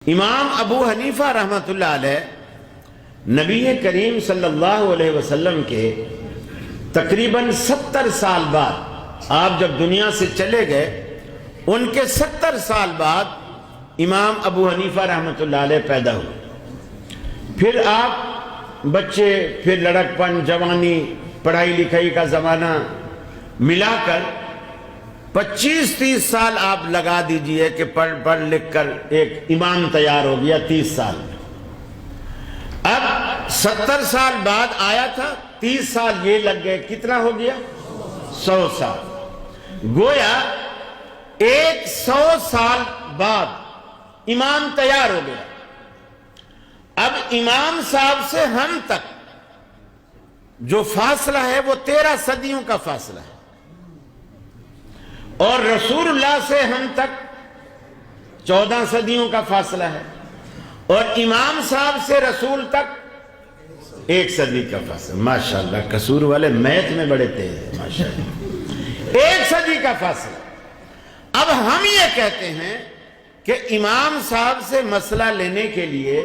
امام ابو حنیفہ رحمۃ اللہ علیہ نبی کریم صلی اللہ علیہ وسلم کے تقریباً 70 سال بعد آپ جب دنیا سے چلے گئے، ان کے 70 سال بعد امام ابو حنیفہ رحمۃ اللہ علیہ پیدا ہوئے۔ پھر آپ بچے، پھر لڑکپن، جوانی، پڑھائی لکھائی کا زمانہ ملا کر 25-30 سال آپ لگا دیجئے کہ پڑھ لکھ کر ایک امام تیار ہو گیا 30 سال۔ اب 70 سال بعد آیا تھا، 30 سال یہ لگ گئے، کتنا ہو گیا؟ 100 سال۔ گویا 100 سال بعد امام تیار ہو گیا۔ اب امام صاحب سے ہم تک جو فاصلہ ہے وہ 13 صدیوں کا فاصلہ ہے، اور رسول اللہ سے ہم تک 14 صدیوں کا فاصلہ ہے، اور امام صاحب سے رسول تک 1 صدی کا فاصلہ۔ ماشاءاللہ قصور والے میتھ میں بڑے تیز ہیں، ماشاءاللہ 1 صدی کا فاصلہ۔ اب ہم یہ کہتے ہیں کہ امام صاحب سے مسئلہ لینے کے لیے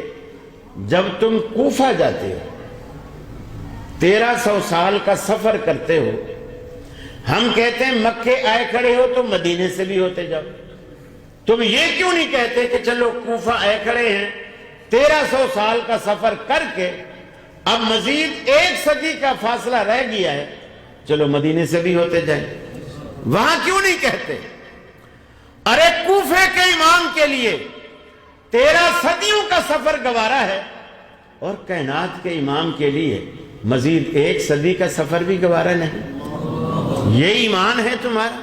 جب تم کوفہ جاتے ہو، 1300 سال کا سفر کرتے ہو، ہم کہتے ہیں مکے آئے کھڑے ہو تو مدینے سے بھی ہوتے جاؤ۔ تم یہ کیوں نہیں کہتے کہ چلو کوفہ آئے کھڑے ہیں، 1300 سال کا سفر کر کے اب مزید 1 صدی کا فاصلہ رہ گیا ہے، چلو مدینے سے بھی ہوتے جائیں؟ وہاں کیوں نہیں کہتے؟ ارے کوفے کے امام کے لیے 13 صدیوں کا سفر گوارا ہے، اور کائنات کے امام کے لیے مزید 1 صدی کا سفر بھی گوارا نہیں۔ یہ ایمان ہے تمہارا؟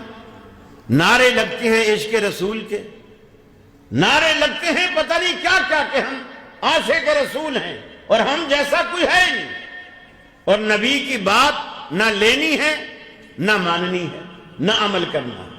نعرے لگتے ہیں عشق رسول کے، نعرے لگتے ہیں پتہ نہیں کیا کیا کہ ہم عاشق رسول ہیں اور ہم جیسا کوئی ہے نہیں، اور نبی کی بات نہ لینی ہے، نہ ماننی ہے، نہ عمل کرنا ہے۔